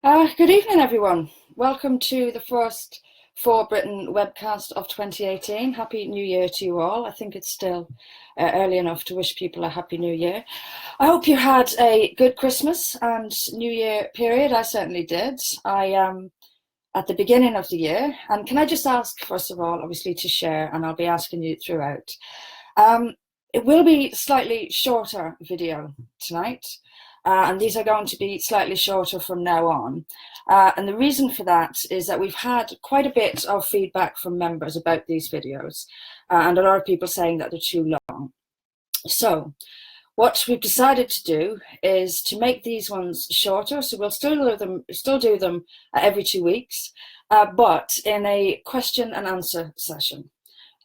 Good evening, everyone. Welcome to the first For Britain webcast of 2018. Happy New Year to you all. I think it's still early enough to wish people a Happy New Year. I hope you had a good Christmas and New Year period. I certainly did. I am at the beginning of the year. And can I just ask, first of all, obviously to share, and I'll be asking you throughout. It will be slightly shorter video tonight. And these are going to be slightly shorter from now on. And the reason for that is that we've had quite a bit of feedback from members about these videos, and a lot of people saying that they're too long. So what we've decided to do is to make these ones shorter. So we'll still do them every 2 weeks, but in a question and answer session.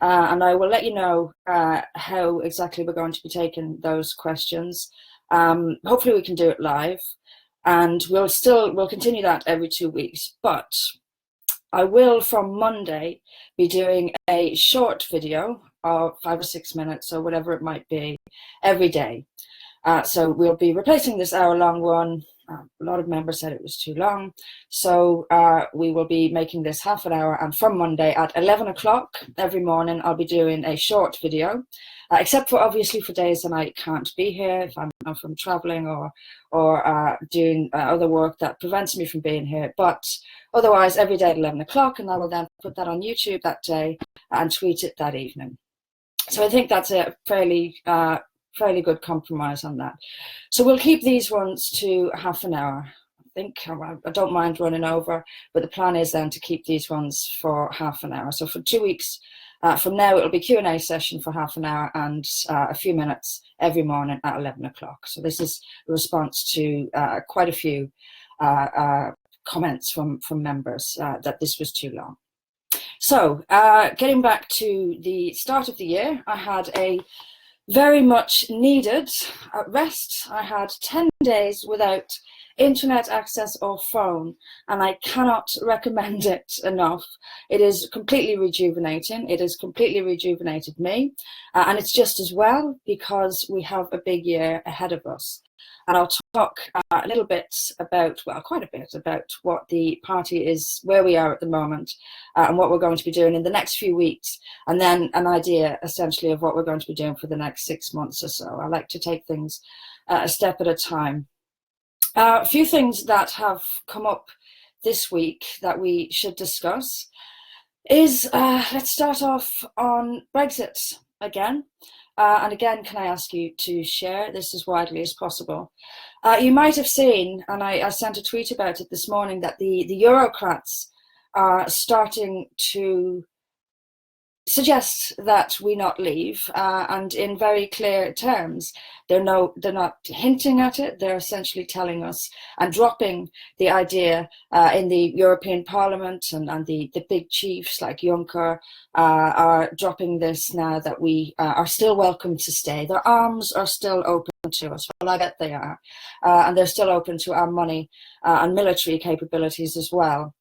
And I will let you know how exactly we're going to be taking those questions. Hopefully we can do it live, and we'll continue that every 2 weeks. But I will, from Monday, be doing a short video of 5 or 6 minutes or whatever it might be every day. So we'll be replacing this hour-long one. A lot of members said it was too long. So we will be making this half an hour, and from Monday at 11 o'clock every morning, I'll be doing a short video, except for obviously for days that I can't be here, if I'm from traveling or doing other work that prevents me from being here. But otherwise, every day at 11 o'clock, and I will then put that on YouTube that day and tweet it that evening. So I think that's a fairly good compromise on that. So we'll keep these ones to half an hour. I don't mind running over, but the plan is then to keep these ones for half an hour. So for 2 weeks from now, it'll be Q&A session for half an hour and a few minutes every morning at 11 o'clock. So this is a response to quite a few comments from members that this was too long. So getting back to the start of the year, I had a very much needed rest. I had 10 days without internet access or phone, and I cannot recommend it enough. It is completely rejuvenating. It has completely rejuvenated me, and it's just as well because we have a big year ahead of us. And I'll talk a little bit about, well, quite a bit about what the party is, where we are at the moment, and what we're going to be doing in the next few weeks, and then an idea essentially of what we're going to be doing for the next 6 months or so. I like to take things a step at a time. A few things that have come up this week that we should discuss is, let's start off on Brexit again. And again, can I ask you to share this as widely as possible? You might have seen, and I sent a tweet about it this morning, that the Eurocrats are starting to suggest that we not leave, and in very clear terms. They're not hinting at it. They're essentially telling us and dropping the idea in the European Parliament, and the big chiefs like Juncker are dropping this now, that we are still welcome to stay. Their arms are still open to us. Well, I bet they are. And they're still open to our money and military capabilities as well.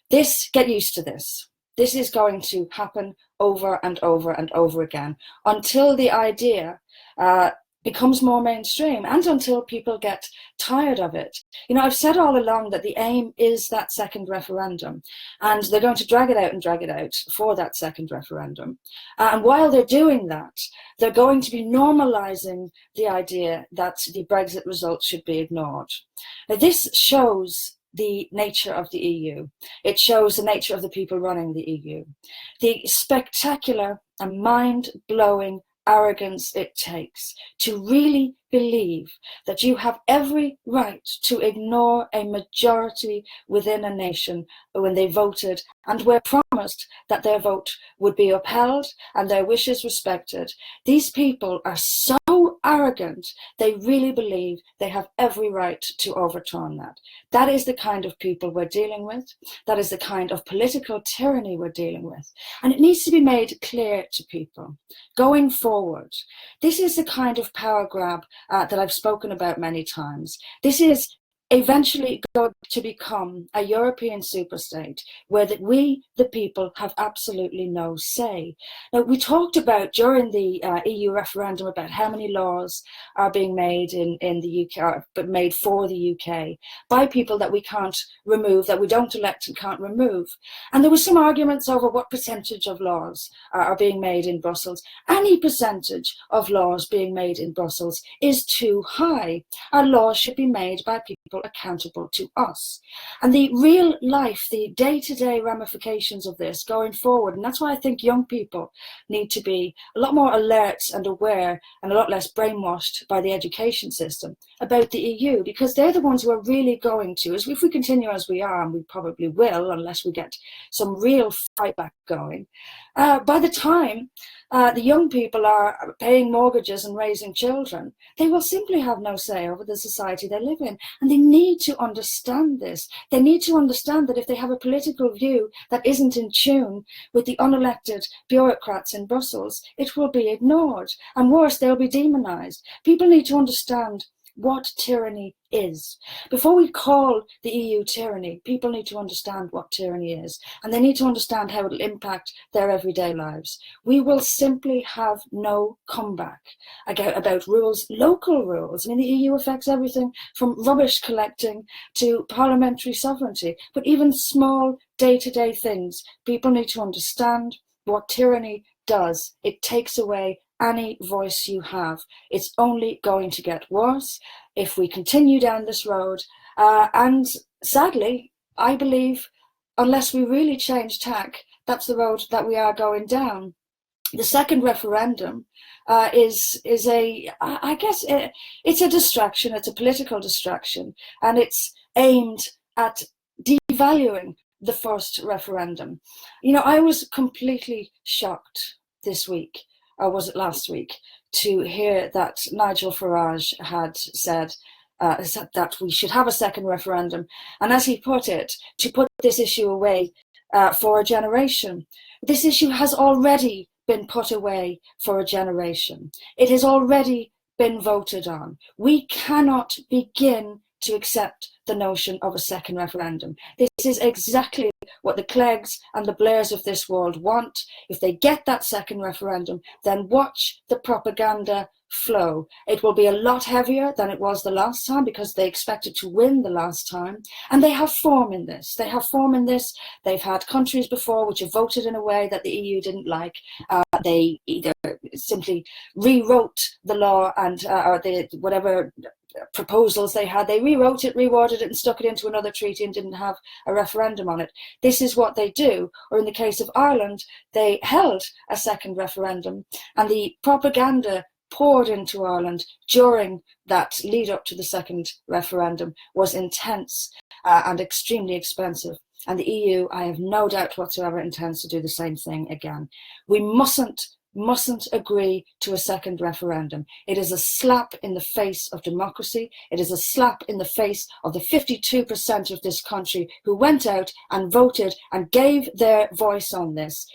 Get used to this. This is going to happen over and over and over again until the idea becomes more mainstream, and until people get tired of it. You know, I've said all along that the aim is that second referendum, and they're going to drag it out for that second referendum. And while they're doing that, they're going to be normalizing the idea that the Brexit result should be ignored. Now, this shows the nature of the EU. It shows the nature of the people running the EU. The spectacular and mind-blowing arrogance it takes to really believe that you have every right to ignore a majority within a nation when they voted and were promised that their vote would be upheld and their wishes respected. These people are so arrogant, they really believe they have every right to overturn that. That is the kind of people we're dealing with. That is the kind of political tyranny we're dealing with. And it needs to be made clear to people going forward. This is the kind of power grab that I've spoken about many times. This is eventually going to become a European superstate where that we, the people, have absolutely no say. Now, we talked about during the EU referendum about how many laws are being made in the UK, but made for the UK by people that we can't remove, that we don't elect and can't remove. And there were some arguments over what percentage of laws are being made in Brussels. Any percentage of laws being made in Brussels is too high. Our laws should be made by people accountable to us. And the real life, the day-to-day ramifications of this going forward, and that's why I think young people need to be a lot more alert and aware and a lot less brainwashed by the education system about the EU, because they're the ones who are really going to, as if we continue as we are, and we probably will unless we get some real fight back going, by the time the young people are paying mortgages and raising children, they will simply have no say over the society they live in. And they need to understand this. They need to understand that if they have a political view that isn't in tune with the unelected bureaucrats in Brussels, it will be ignored. And worse, they'll be demonized. People need to understand what tyranny is. Before we call the EU tyranny, people need to understand what tyranny is, and they need to understand how it will impact their everyday lives. We will simply have no comeback about rules, local rules. I mean, the EU affects everything from rubbish collecting to parliamentary sovereignty, but even small day-to-day things. People need to understand what tyranny does. It takes away any voice you have. It's only going to get worse if we continue down this road. And sadly, I believe, unless we really change tack, that's the road that we are going down. The second referendum is I guess it's a distraction. It's a political distraction, and it's aimed at devaluing the first referendum. You know, I was completely shocked this week, or was it last week, to hear that Nigel Farage had said that we should have a second referendum. And as he put it, to put this issue away for a generation. This issue has already been put away for a generation. It has already been voted on. We cannot begin to accept the notion of a second referendum. This is exactly what the Cleggs and the Blairs of this world want. If they get that second referendum, then watch the propaganda flow. It will be a lot heavier than it was the last time because they expected to win the last time. And they have form in this. They have form in this. They've had countries before which have voted in a way that the EU didn't like. They either simply rewrote the law and or whatever proposals they had, they rewrote it, reworded it, and stuck it into another treaty and didn't have a referendum on it. This is what they do. Or in the case of Ireland, they held a second referendum, and the propaganda poured into Ireland during that lead up to the second referendum was intense and extremely expensive. And the EU, I have no doubt whatsoever, intends to do the same thing again. We mustn't agree to a second referendum. It is a slap in the face of democracy. It is a slap in the face of the 52% of this country who went out and voted and gave their voice on this.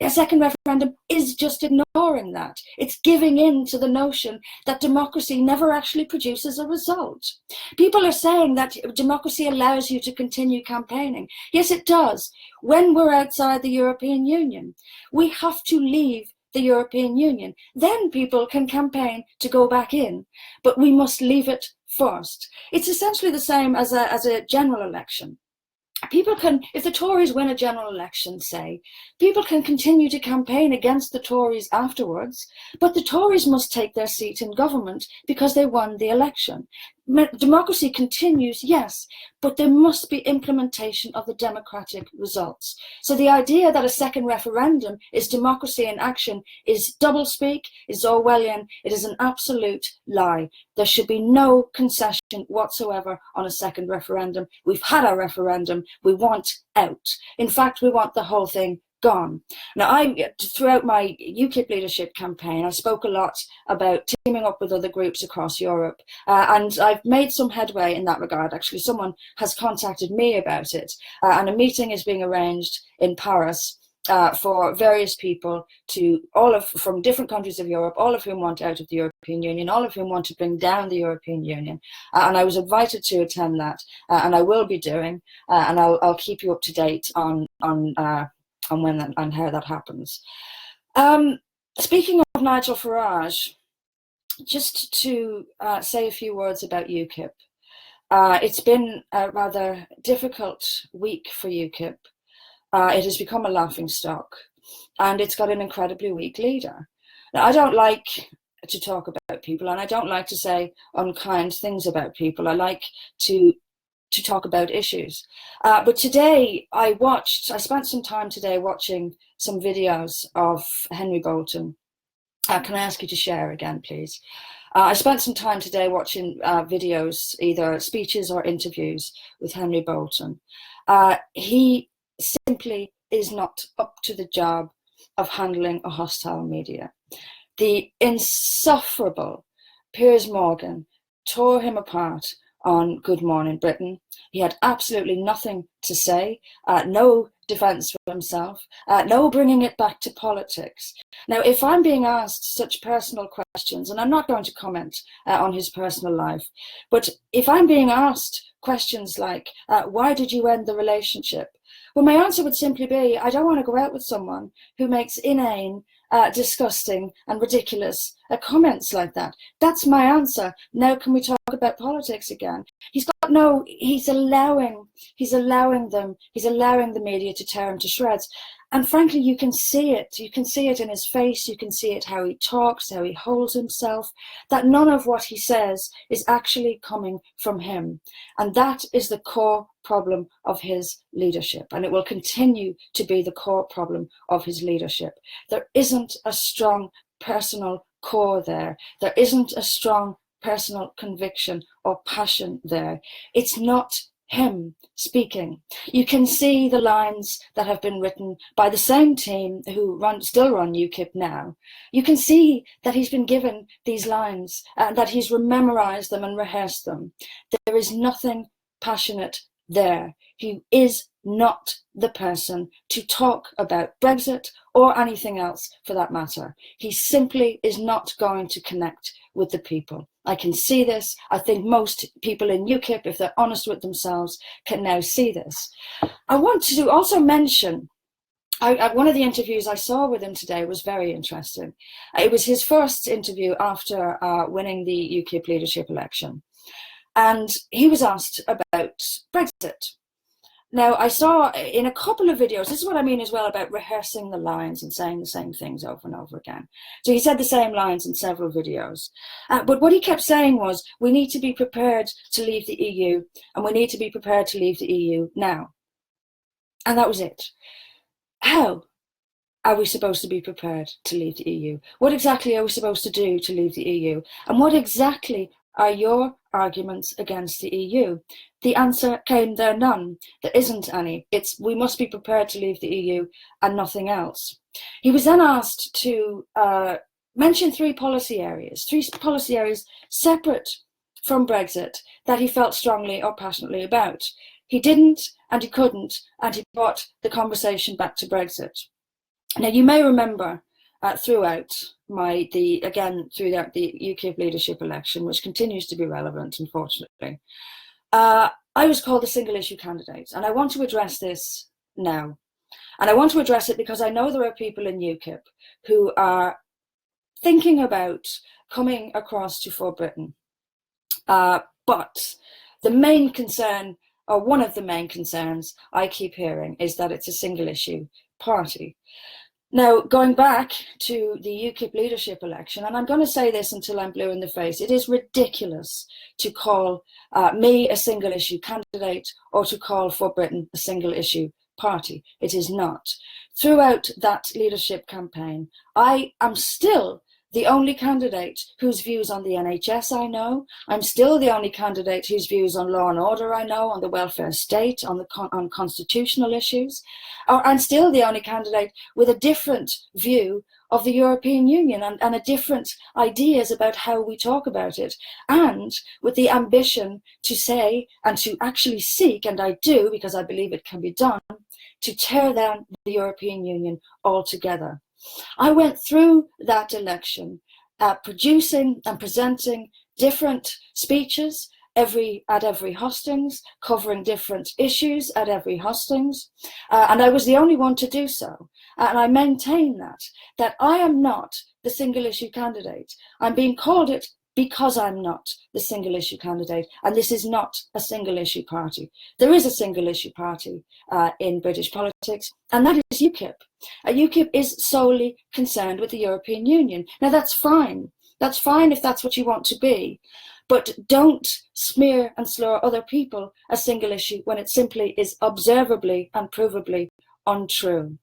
A second referendum is just ignoring that. It's giving in to the notion that democracy never actually produces a result. People are saying that democracy allows you to continue campaigning. Yes, it does. When we're outside the European Union, we have to leave the European Union. Then people can campaign to go back in, but we must leave it first. It's essentially the same as a general election. People can, if the Tories win a general election, say, people can continue to campaign against the Tories afterwards, but the Tories must take their seat in government because they won the election. Democracy continues, yes, but there must be implementation of the democratic results. So the idea that a second referendum is democracy in action is doublespeak, is Orwellian, it is an absolute lie. There should be no concession whatsoever on a second referendum. We've had our referendum, we want out. In fact, we want the whole thing gone. Now, throughout my UKIP leadership campaign, I spoke a lot about teaming up with other groups across Europe, and I've made some headway in that regard. Actually, someone has contacted me about it, and a meeting is being arranged in Paris for various people from different countries of Europe, all of whom want out of the European Union, all of whom want to bring down the European Union. And I was invited to attend that, and I will be doing, and I'll keep you up to date on when that, and how that happens. Speaking of Nigel Farage, just to say a few words about UKIP. It's been a rather difficult week for UKIP. It has become a laughingstock, and it's got an incredibly weak leader. Now, I don't like to talk about people, and I don't like to say unkind things about people. I like to talk about issues. But today I spent some time today watching some videos of Henry Bolton. Can I ask you to share again, please? I spent some time today watching videos, either speeches or interviews with Henry Bolton. He simply is not up to the job of handling a hostile media. The insufferable Piers Morgan tore him apart on Good Morning Britain. He had absolutely nothing to say, no defence for himself, no bringing it back to politics. Now, if I'm being asked such personal questions, and I'm not going to comment on his personal life, but if I'm being asked questions like, why did you end the relationship? Well, my answer would simply be, I don't want to go out with someone who makes inane, disgusting and ridiculous comments like that. That's my answer. Now can we talk about politics again? He's allowing the media to tear him to shreds. And frankly, you can see it. You can see it in his face. You can see it how he talks, how he holds himself, that none of what he says is actually coming from him. And that is the core problem of his leadership. And it will continue to be the core problem of his leadership. There isn't a strong personal core there. There isn't a strong personal conviction or passion there. It's not him speaking. You can see the lines that have been written by the same team who still run UKIP now. You can see that he's been given these lines, that he's memorized them and rehearsed them. There is nothing passionate there. He is not the person to talk about Brexit or anything else for that matter. He simply is not going to connect with the people. I can see this. I think most people in UKIP, if they're honest with themselves, can now see this. I want to also mention, one of the interviews I saw with him today was very interesting. It was his first interview after winning the UKIP leadership election. And he was asked about Brexit. Now, I saw in a couple of videos, this is what I mean as well about rehearsing the lines and saying the same things over and over again. So he said the same lines in several videos. But what he kept saying was, we need to be prepared to leave the EU, and we need to be prepared to leave the EU now. And that was it. How are we supposed to be prepared to leave the EU? What exactly are we supposed to do to leave the EU? And what exactly are your arguments against the EU? The answer came there none. There isn't any. It's we must be prepared to leave the EU and nothing else. He was then asked to mention three policy areas separate from Brexit that he felt strongly or passionately about. He didn't, and he couldn't, and he brought the conversation back to Brexit. Now, you may remember throughout the UKIP leadership election, which continues to be relevant, unfortunately, I was called the single issue candidate, and I want to address this now. And I want to address it because I know there are people in UKIP who are thinking about coming across to For Britain. But the main concern, or one of the main concerns I keep hearing, is that it's a single issue party. Now, going back to the UKIP leadership election, and I'm going to say this until I'm blue in the face, it is ridiculous to call me a single issue candidate or to call For Britain a single issue party. It is not. Throughout that leadership campaign, I am still the only candidate whose views on the NHS I know. I'm still the only candidate whose views on law and order I know, on the welfare state, on constitutional issues. I'm still the only candidate with a different view of the European Union and a different ideas about how we talk about it, and with the ambition to say and to actually seek, and I do because I believe it can be done, to tear down the European Union altogether. I went through that election producing and presenting different speeches at every hustings, covering different issues at every hustings, and I was the only one to do so. And I maintain that I am not the single issue candidate. I'm being called it because I'm not the single issue candidate, and this is not a single issue party. There is a single issue party in British politics, and that is UKIP. UKIP is solely concerned with the European Union. Now that's fine. That's fine if that's what you want to be, but don't smear and slur other people as single issue when it simply is observably and provably untrue.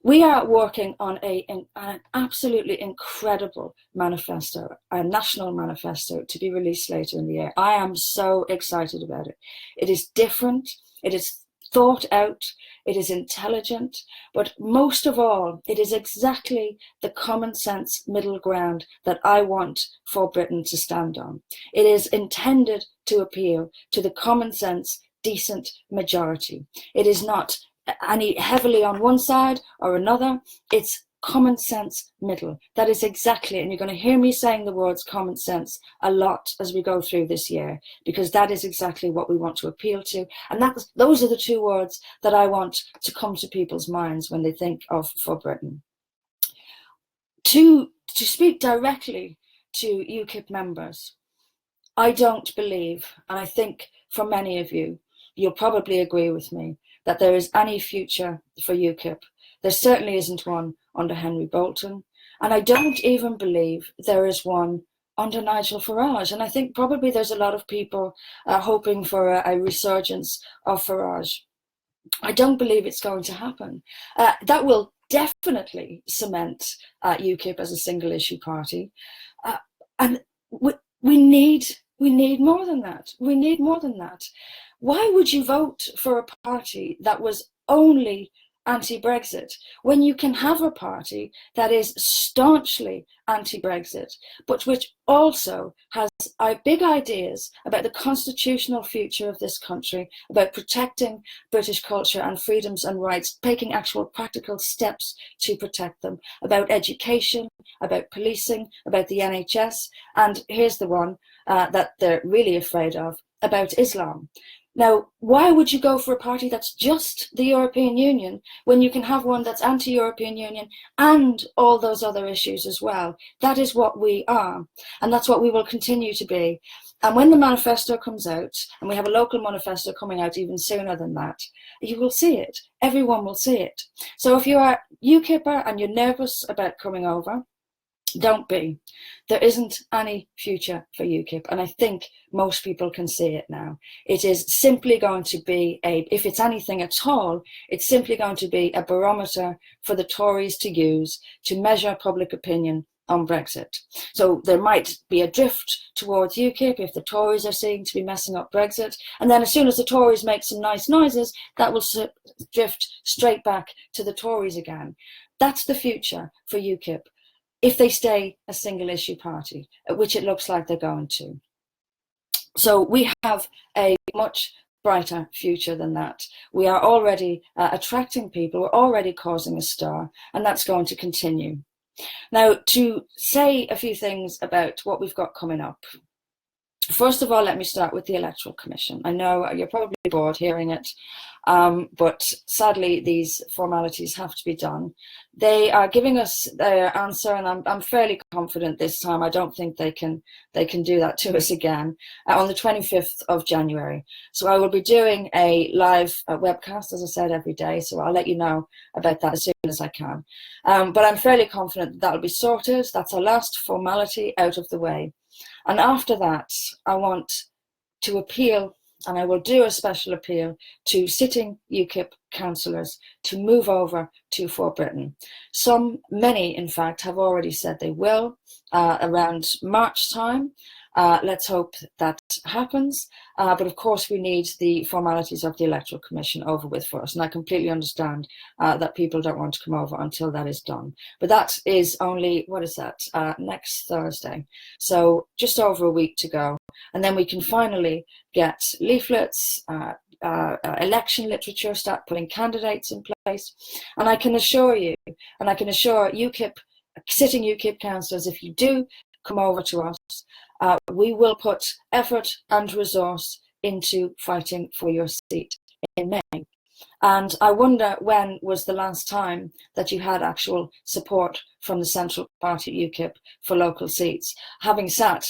We are working on an absolutely incredible manifesto, a national manifesto to be released later in the year. I am so excited about it. It is different, it is thought out, it is intelligent, but most of all, it is exactly the common sense middle ground that I want for Britain to stand on. It is intended to appeal to the common sense, decent majority. It is not any heavily on one side or another. It's common sense middle. That is exactly, and you're going to hear me saying the words common sense a lot as we go through this year, because that is exactly what we want to appeal to. And those are the two words that I want to come to people's minds when they think of for Britain. To speak directly to UKIP members, I don't believe, and I think for many of you, you'll probably agree with me, that there is any future for UKIP. There certainly isn't one under Henry Bolton. And I don't even believe there is one under Nigel Farage. And I think probably there's a lot of people hoping for a resurgence of Farage. I don't believe it's going to happen. That will definitely cement UKIP as a single issue party. And we need more than that. We need more than that. Why would you vote for a party that was only anti-Brexit when you can have a party that is staunchly anti-Brexit, but which also has big ideas about the constitutional future of this country, about protecting British culture and freedoms and rights, taking actual practical steps to protect them, about education, about policing, about the NHS, and here's the one that they're really afraid of, about Islam. Now, why would you go for a party that's just the European Union when you can have one that's anti-European Union and all those other issues as well? That is what we are, and that's what we will continue to be. And when the manifesto comes out, and we have a local manifesto coming out even sooner than that, you will see it. Everyone will see it. So if you are UKIPper and you're nervous about coming over, don't be. There isn't any future for UKIP, and I think most people can see it now. It is simply going to be if it's anything at all, it's simply going to be a barometer for the Tories to use to measure public opinion on Brexit. So there might be a drift towards UKIP if the Tories are seen to be messing up Brexit, and then as soon as the Tories make some nice noises, that will drift straight back to the Tories again. That's the future for UKIP, if they stay a single issue party, which it looks like they're going to. So we have a much brighter future than that. We are already attracting people, we're already causing a stir, and that's going to continue. Now, to say a few things about what we've got coming up. First of all, let me start with the Electoral Commission. I know you're probably bored hearing it, but sadly these formalities have to be done. They are giving us their answer, and I'm fairly confident this time. I don't think they can do that to us again on the 25th of January. So I will be doing a live webcast, as I said, every day. So I'll let you know about that as soon as I can. But I'm fairly confident that that'll be sorted. That's our last formality out of the way. And after that, I want to appeal and I will do a special appeal to sitting UKIP councillors to move over to For Britain. Many, in fact, have already said they will around March time. Let's hope that happens. But of course, we need the formalities of the Electoral Commission over with first. And I completely understand that people don't want to come over until that is done. But that is only, next Thursday. So just over a week to go. And then we can finally get leaflets, election literature, start putting candidates in place. And I can assure you, and I can assure UKIP, sitting UKIP councillors, if you do come over to us, we will put effort and resource into fighting for your seat in May. And I wonder when was the last time that you had actual support from the central party UKIP for local seats. Having sat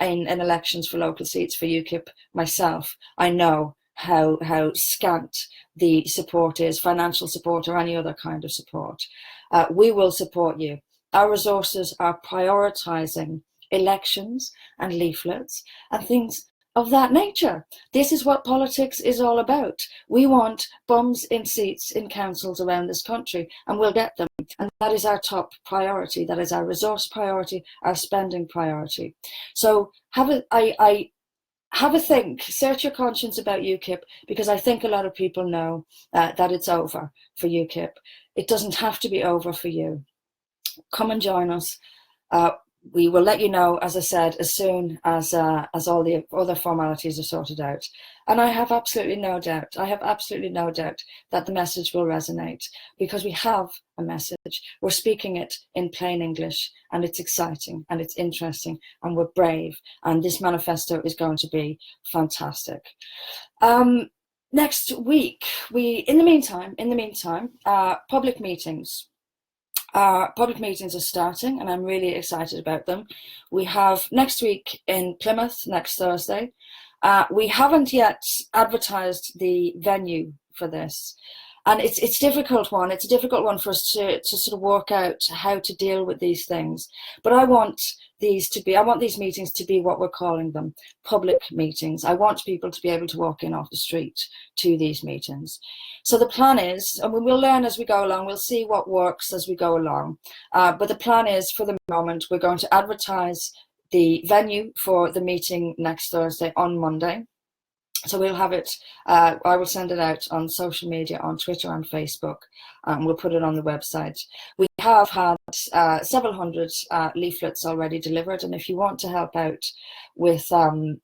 in elections for local seats for UKIP myself, I know how scant the support is, financial support or any other kind of support. We will support you. Our resources are prioritising elections and leaflets and things of that nature. This is what politics is all about. We want bums in seats in councils around this country, and we'll get them. And that is our top priority. That is our resource priority, our spending priority. So have a think, search your conscience about UKIP, because I think a lot of people know that it's over for UKIP. It doesn't have to be over for you. Come and join us. We will let you know, as I said, as soon as all the other formalities are sorted out. And I have absolutely no doubt that the message will resonate, because we have a message. We're speaking it in plain English, and it's exciting and it's interesting and we're brave. And this manifesto is going to be fantastic. Next week, in the meantime, public meetings. Public meetings are starting, and I'm really excited about them. We have next week in Plymouth, next Thursday. We haven't yet advertised the venue for this, and it's a difficult one. It's a difficult one for us to sort of work out how to deal with these things. But I want these meetings to be what we're calling them, public meetings. I want people to be able to walk in off the street to these meetings. So the plan is, and we will learn as we go along, we'll see what works as we go along. But the plan is, for the moment, we're going to advertise the venue for the meeting next Thursday on Monday. So we'll have it, I will send it out on social media, on Twitter and Facebook, and we'll put it on the website. We have had several hundred leaflets already delivered, and if you want to help out with some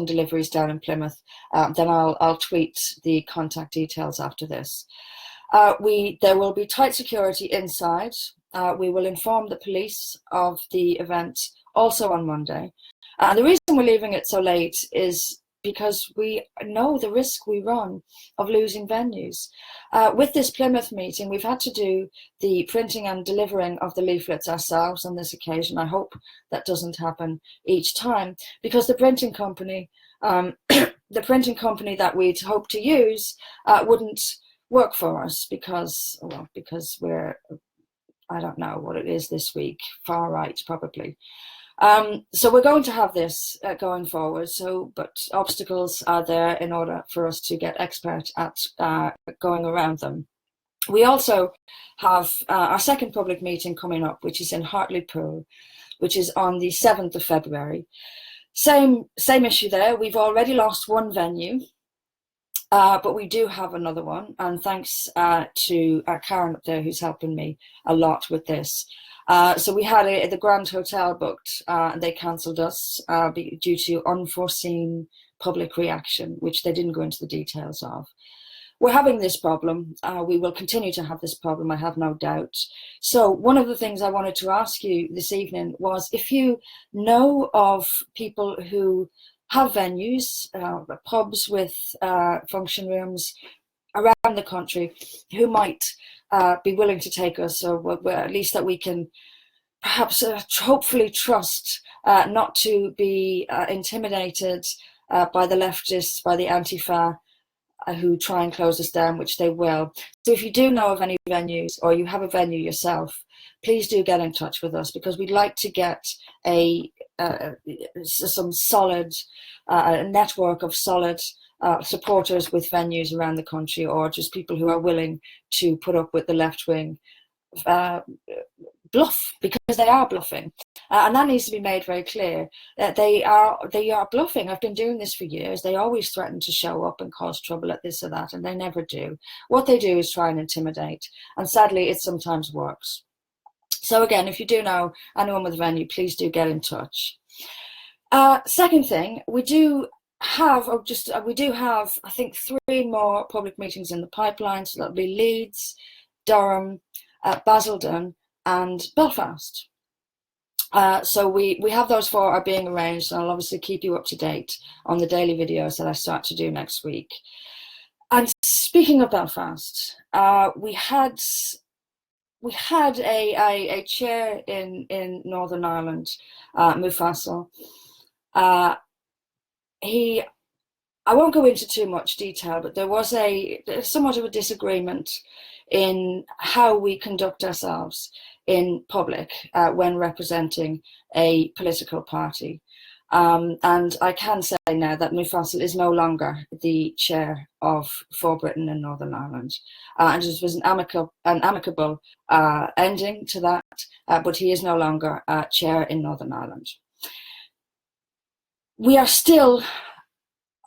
deliveries down in Plymouth, then I'll tweet the contact details after this. There will be tight security inside. We will inform the police of the event also on Monday. And the reason we're leaving it so late is because we know the risk we run of losing venues. With this Plymouth meeting, we've had to do the printing and delivering of the leaflets ourselves on this occasion. I hope that doesn't happen each time, because the printing company, that we'd hoped to use wouldn't work for us because we're, I don't know what it is this week, far right probably. So we're going to have this going forward. But obstacles are there in order for us to get expert at going around them. We also have our second public meeting coming up, which is in Hartlepool, which is on the 7th of February. Same issue there. We've already lost one venue, but we do have another one. And thanks to Karen up there, who's helping me a lot with this. So we had the Grand Hotel booked, and they cancelled us due to unforeseen public reaction, which they didn't go into the details of. We're having this problem. We will continue to have this problem, I have no doubt. So one of the things I wanted to ask you this evening was if you know of people who have venues, pubs with function rooms around the country, who might be willing to take us, or at least that we can perhaps hopefully trust not to be intimidated by the leftists, by the Antifa, who try and close us down, which they will. So if you do know of any venues, or you have a venue yourself, please do get in touch with us, because we'd like to get a some solid network of solid supporters with venues around the country, or just people who are willing to put up with the left-wing bluff, because they are bluffing, and that needs to be made very clear, that they are bluffing. I've been doing this for years. They always threaten to show up and cause trouble at this or that, and they never do. What they do is try and intimidate, and sadly it sometimes works. So again, if you do know anyone with a venue, please do get in touch. Second thing, we do have I think 3 more public meetings in the pipeline. So that'll be Leeds, Durham, Basildon and Belfast. So we have those 4 are being arranged, and I'll obviously keep you up to date on the daily videos that I start to do next week. And speaking of Belfast, we had a chair in Northern Ireland, Mufassal. I won't go into too much detail, but there was somewhat of a disagreement in how we conduct ourselves in public when representing a political party. And I can say now that Mufassal is no longer the chair of For Britain in Northern Ireland. And it was an amicable ending to that, but he is no longer chair in Northern Ireland. We are still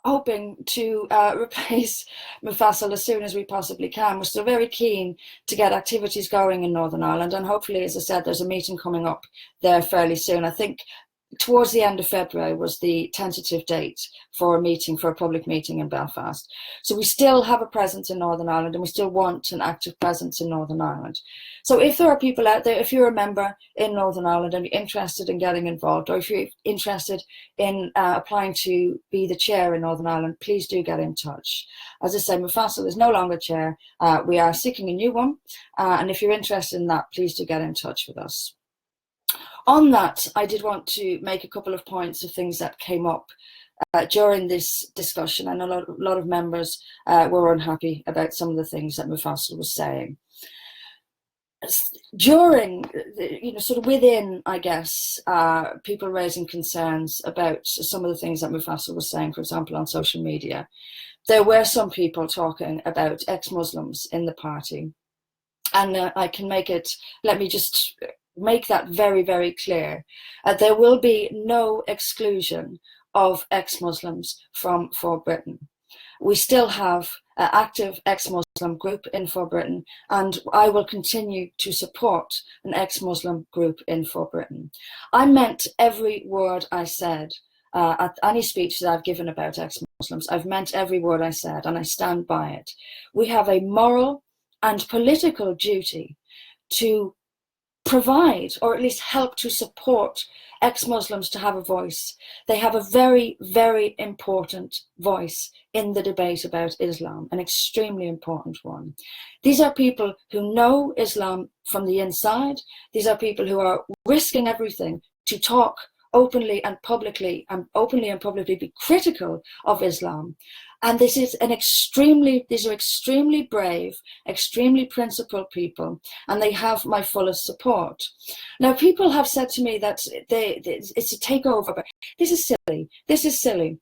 hoping to replace Mufassal as soon as we possibly can. We're still very keen to get activities going in Northern Ireland, and hopefully, as I said, there's a meeting coming up there fairly soon. I think towards the end of February was the tentative date for a public meeting in Belfast. So we still have a presence in Northern Ireland, and we still want an active presence in Northern Ireland. So if there are people out there, if you're a member in Northern Ireland and you're interested in getting involved, or if you're interested in applying to be the chair in Northern Ireland, please do get in touch. As I said, Mufassal is no longer chair. We are seeking a new one. And if you're interested in that, please do get in touch with us. On that, I did want to make a couple of points of things that came up during this discussion. I know a lot of members were unhappy about some of the things that Mufassal was saying. During, sort of within, I guess, people raising concerns about some of the things that Mufassal was saying, for example, on social media, there were some people talking about ex-Muslims in the party. And I can let me just make that very, very clear. There will be no exclusion of ex-Muslims from For Britain. We still have an active ex-Muslim group in For Britain, and I will continue to support an ex-Muslim group in For Britain. I meant every word I said at any speech that I've given about ex-Muslims. I've meant every word I said, and I stand by it. We have a moral and political duty to provide, or at least help to support, ex-Muslims to have a voice. They have a very, very important voice in the debate about Islam, an extremely important one. These are people who know Islam from the inside. These are people who are risking everything to talk openly and publicly be critical of Islam. And these are extremely brave, extremely principled people, and they have my fullest support. Now, people have said to me that it's a takeover, but this is silly. This is silly.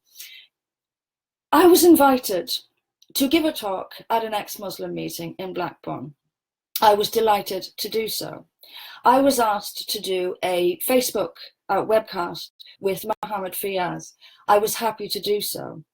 I was invited to give a talk at an ex-Muslim meeting in Blackburn. I was delighted to do so. I was asked to do a Facebook webcast with Mohammed Fiyaz. I was happy to do so.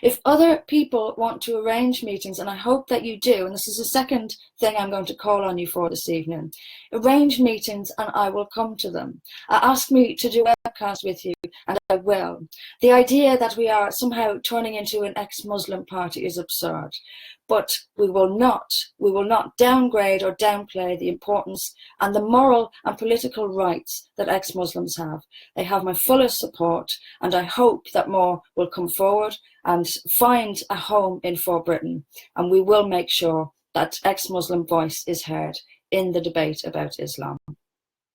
If other people want to arrange meetings, and I hope that you do, and this is the second thing I'm going to call on you for this evening, arrange meetings and I will come to them. Ask me to do a webcast with you and I will. The idea that we are somehow turning into an ex-Muslim party is absurd. But we will not downgrade or downplay the importance and the moral and political rights that ex-Muslims have. They have my fullest support, and I hope that more will come forward and find a home in For Britain, and we will make sure that ex-Muslim voice is heard in the debate about Islam.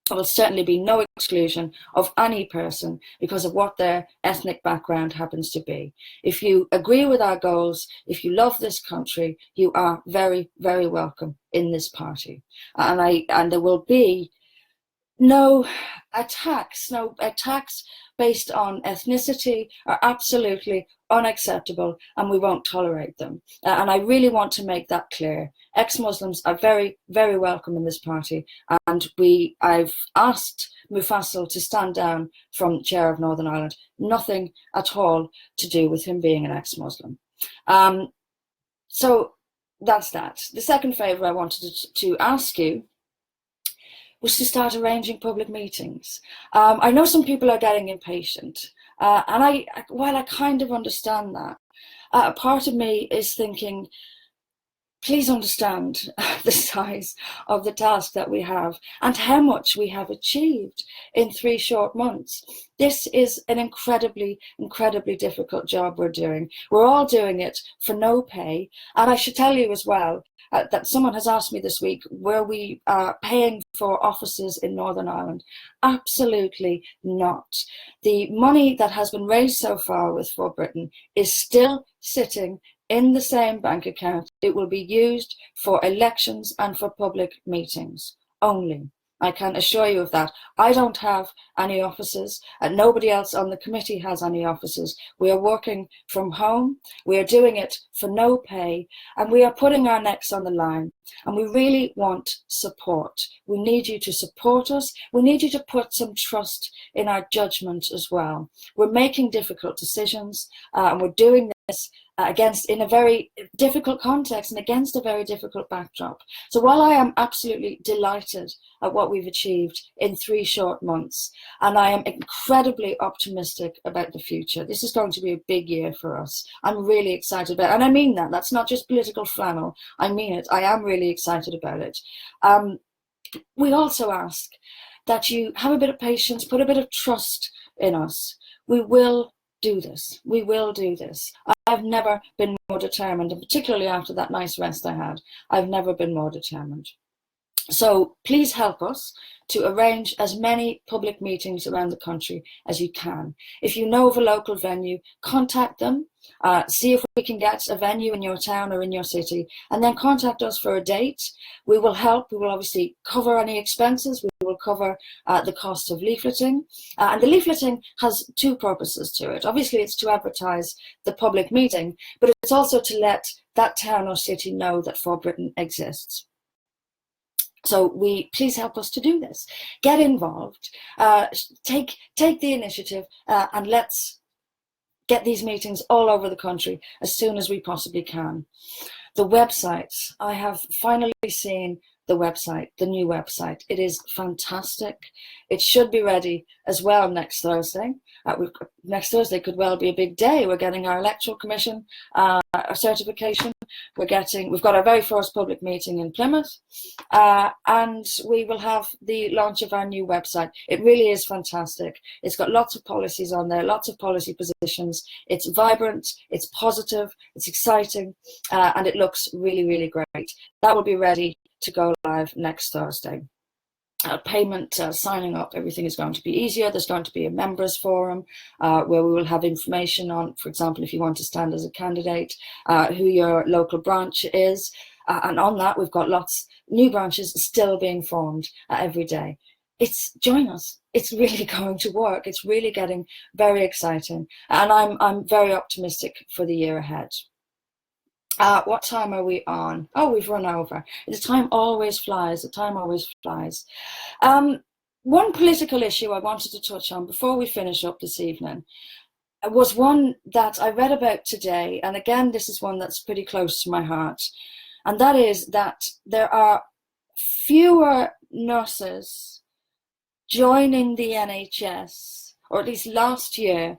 There will certainly be no exclusion of any person because of what their ethnic background happens to be. If you agree with our goals, if you love this country, you are very, very welcome in this party. And there will be no attacks based on ethnicity are absolutely unacceptable, and we won't tolerate them. And I really want to make that clear. Ex-Muslims are very, very welcome in this party, and I've asked Mufassal to stand down from Chair of Northern Ireland. Nothing at all to do with him being an ex-Muslim. So that's that. The second favour I wanted to ask you was to start arranging public meetings. I know some people are getting impatient, and while I kind of understand that, a part of me is thinking, please understand the size of the task that we have and how much we have achieved in 3 short months. This is an incredibly, incredibly difficult job we're doing. We're all doing it for no pay. And I should tell you as well that someone has asked me this week, were we paying for offices in Northern Ireland? Absolutely not. The money that has been raised so far with For Britain is still sitting in the same bank account. It will be used for elections and for public meetings only. I can assure you of that. I don't have any offices, and nobody else on the committee has any offices. We are working from home. We are doing it for no pay, and we are putting our necks on the line. And we really want support. We need you to support us. We need you to put some trust in our judgment as well. We're making difficult decisions, and we're doing this in a very difficult context and against a very difficult backdrop. So while I am absolutely delighted at what we've achieved in 3 short months, and I am incredibly optimistic about the future, this is going to be a big year for us. I'm really excited about it, and I mean that. That's not just political flannel. I mean it. I am really excited about it. We also ask that you have a bit of patience, put a bit of trust in us. We will do this. We will do this. I've never been more determined, and particularly after that nice rest I had, I've never been more determined. So please help us to arrange as many public meetings around the country as you can. If you know of a local venue, contact them, see if we can get a venue in your town or in your city, and then contact us for a date. We will help. We will obviously cover any expenses. We will cover the cost of leafleting. And the leafleting has 2 purposes to it. Obviously, it's to advertise the public meeting, but it's also to let that town or city know that For Britain exists. So please help us to do this. Get involved, take the initiative, and let's get these meetings all over the country as soon as we possibly can. The website, I have finally seen the website, the new website. It is fantastic. It should be ready as well next Thursday. Next Thursday could well be a big day. We're getting our Electoral Commission certification. We've got our very first public meeting in Plymouth, and we will have the launch of our new website. It really is fantastic. It's got lots of policies on there, lots of policy positions. It's vibrant, it's positive, it's exciting, and it looks really, really great. That will be ready to go live next Thursday. Payment, signing up, everything is going to be easier. There's going to be a members forum where we will have information on, for example, if you want to stand as a candidate, who your local branch is. And on that, we've got lots new branches still being formed every day. Join us. It's really going to work. It's really getting very exciting. And I'm very optimistic for the year ahead. What time are we on? Oh, we've run over. The time always flies. The time always flies. One political issue I wanted to touch on before we finish up this evening was one that I read about today. And again, this is one that's pretty close to my heart. And that is that there are fewer nurses joining the NHS, or at least last year,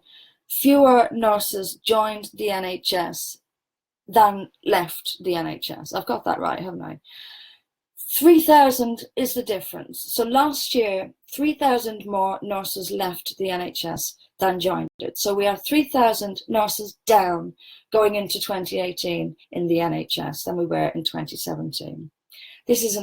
fewer nurses joined the NHS than left the NHS. I've got that right, haven't I? 3,000 is the difference. So last year, 3,000 more nurses left the NHS than joined it. So we are 3,000 nurses down going into 2018 in the NHS than we were in 2017. This is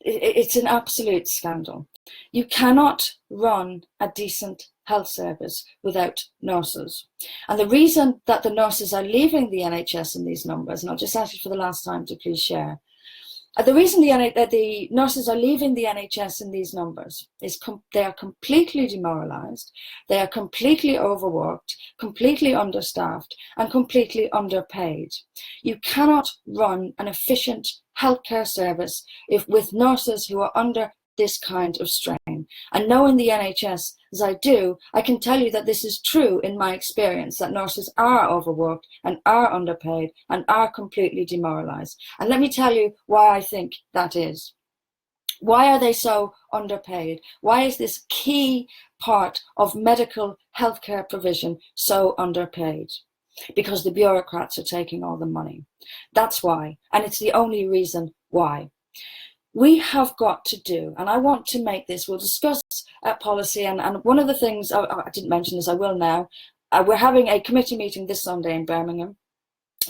it's an absolute scandal. You cannot run a decent health service without nurses. And the reason that the nurses are leaving the NHS in these numbers, and I'll just ask you for the last time to please share, The reason the nurses are leaving the NHS in these numbers is they are completely demoralised, they are completely overworked, completely understaffed, and completely underpaid. You cannot run an efficient healthcare service with nurses who are under this kind of strain. And knowing the NHS as I do, I can tell you that this is true in my experience, that nurses are overworked and are underpaid and are completely demoralised. And let me tell you why I think that is. Why are they so underpaid? Why is this key part of medical healthcare provision so underpaid? Because the bureaucrats are taking all the money. That's why, and it's the only reason why. We have got to do, and I want to make this, we'll discuss policy, and one of the things, I didn't mention this, I will now, we're having a committee meeting this Sunday in Birmingham,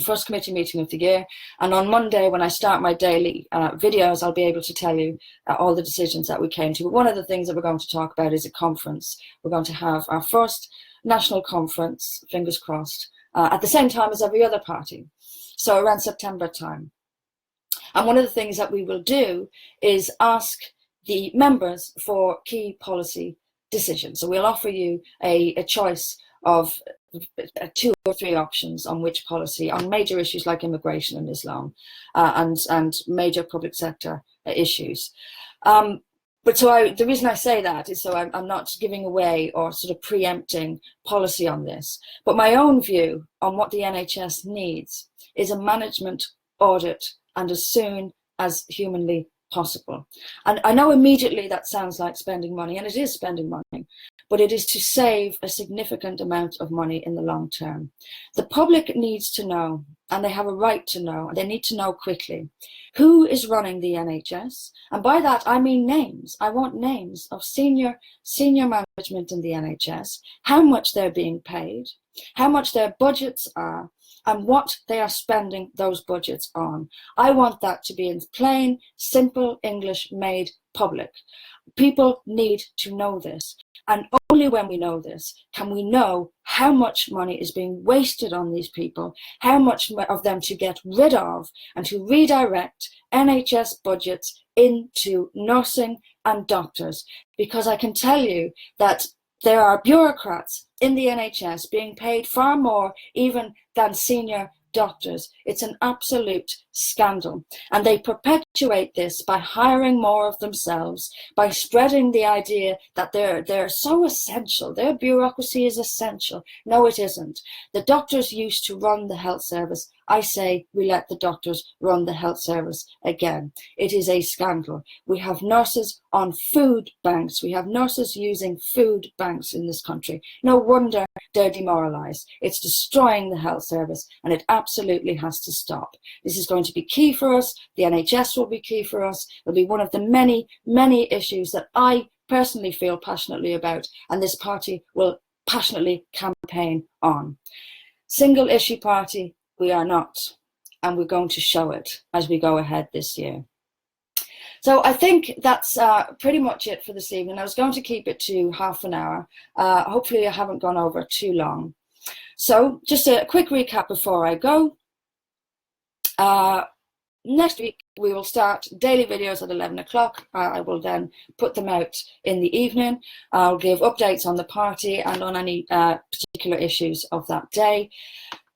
first committee meeting of the year, and on Monday when I start my daily videos, I'll be able to tell you all the decisions that we came to. But one of the things that we're going to talk about is a conference. We're going to have our first national conference, fingers crossed, at the same time as every other party, so around September time. And one of the things that we will do is ask the members for key policy decisions. So we'll offer you a choice of 2 or 3 options on which policy, on major issues like immigration and Islam, and major public sector issues. But the reason I say that is so I'm not giving away or sort of preempting policy on this. But my own view on what the NHS needs is a management audit, and as soon as humanly possible. And I know immediately that sounds like spending money, and it is spending money, but it is to save a significant amount of money in the long term. The public needs to know, and they have a right to know, and they need to know quickly, who is running the NHS. And by that, I mean names. I want names of senior management in the NHS, how much they're being paid, how much their budgets are, and what they are spending those budgets on. I want that to be in plain, simple English made public. People need to know this. And only when we know this can we know how much money is being wasted on these people, how much of them to get rid of, and to redirect NHS budgets into nursing and doctors. Because I can tell you that there are bureaucrats in the NHS being paid far more even than senior doctors. It's an absolute scandal. And they perpetuate this by hiring more of themselves, by spreading the idea that they're so essential. Their bureaucracy is essential. No, it isn't. The doctors used to run the health service. I say we let the doctors run the health service again. It is a scandal. We have nurses on food banks. We have nurses using food banks in this country. No wonder they're demoralised. It's destroying the health service, and it absolutely has to stop. This is going to be key for us. The NHS will be key for us. It'll be one of the many, many issues that I personally feel passionately about, and this party will passionately campaign on. Single issue party, we are not, and we're going to show it as we go ahead this year. So I think that's pretty much it for this evening. I was going to keep it to half an hour. Hopefully I haven't gone over too long. So just a quick recap before I go. Next week, we will start daily videos at 11 o'clock. I will then put them out in the evening. I'll give updates on the party and on any particular issues of that day.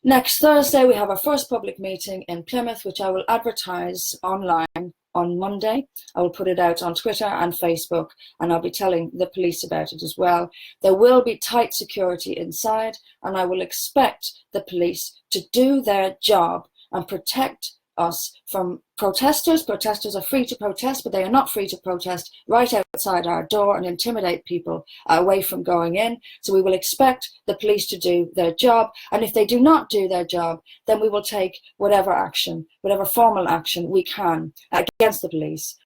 Next Thursday, we have our first public meeting in Plymouth, which I will advertise online on Monday. I will put it out on Twitter and Facebook, and I'll be telling the police about it as well. There will be tight security inside, and I will expect the police to do their job and protect us from protesters. Protesters are free to protest, but they are not free to protest right outside our door and intimidate people away from going in. So we will expect the police to do their job. And if they do not do their job, then we will take whatever action, whatever formal action we can against the police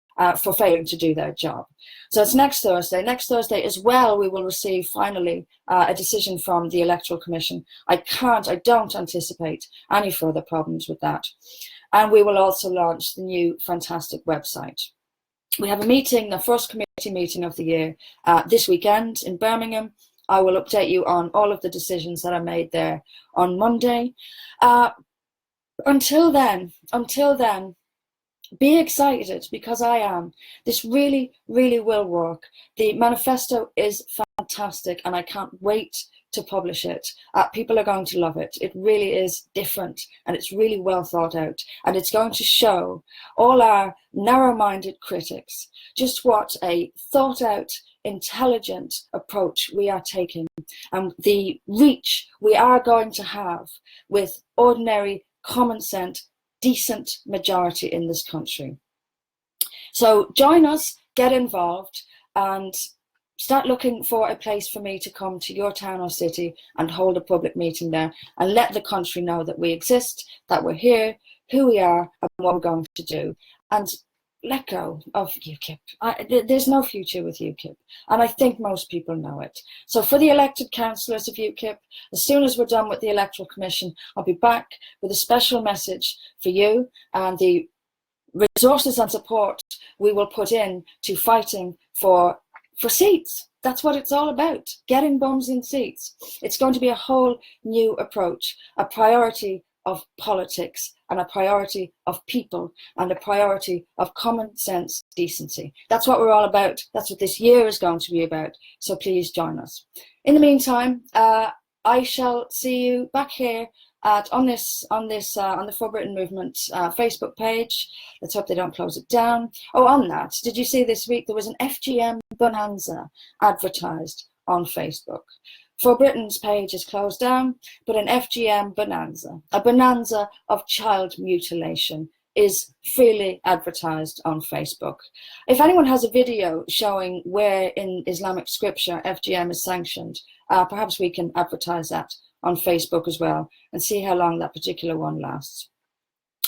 for failing to do their job. So it's next Thursday. Next Thursday as well, we will receive finally a decision from the Electoral Commission. I don't anticipate any further problems with that. And we will also launch the new fantastic website. We have a meeting, the first committee meeting of the year, this weekend in Birmingham. I will update you on all of the decisions that are made there on Monday. Until then, Be excited, because I am. This really, really will work. The manifesto is fantastic and I can't wait to publish it. People are going to love it. It really is different and it's really well thought out, and it's going to show all our narrow-minded critics just what a thought out, intelligent approach we are taking, and the reach we are going to have with ordinary, common sense, decent majority in this country. So join us, get involved, and start looking for a place for me to come to your town or city and hold a public meeting there and let the country know that we exist, that we're here, who we are, and what we're going to do. And let go of UKIP. There's no future with UKIP, and I think most people know it. So for the elected councillors of UKIP, as soon as we're done with the Electoral Commission, I'll be back with a special message for you and the resources and support we will put in to fighting for seats. That's what it's all about, getting bums in seats. It's going to be a whole new approach, a priority of politics and a priority of people and a priority of common sense decency. That's what we're all about. That's what this year is going to be about. So please join us. In the meantime, I shall see you back here on the For Britain Movement Facebook page. Let's hope they don't close it down. Oh, on that, did you see this week there was an FGM bonanza advertised on Facebook? For Britain's page is closed down, but an FGM bonanza, a bonanza of child mutilation, is freely advertised on Facebook. If anyone has a video showing where in Islamic scripture FGM is sanctioned, perhaps we can advertise that on Facebook as well and see how long that particular one lasts.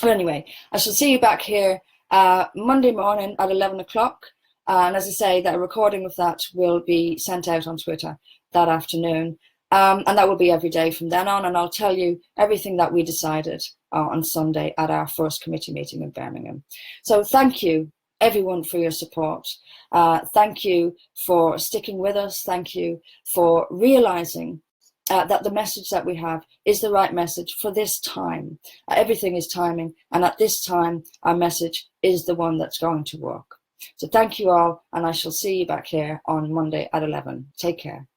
But anyway, I shall see you back here Monday morning at 11 o'clock. And as I say, that a recording of that will be sent out on Twitter that afternoon. And that will be every day from then on. And I'll tell you everything that we decided on Sunday at our first committee meeting in Birmingham. So thank you, everyone, for your support. Thank you for sticking with us. Thank you for realizing that the message that we have is the right message for this time. Everything is timing. And at this time, our message is the one that's going to work. So thank you all. And I shall see you back here on Monday at 11. Take care.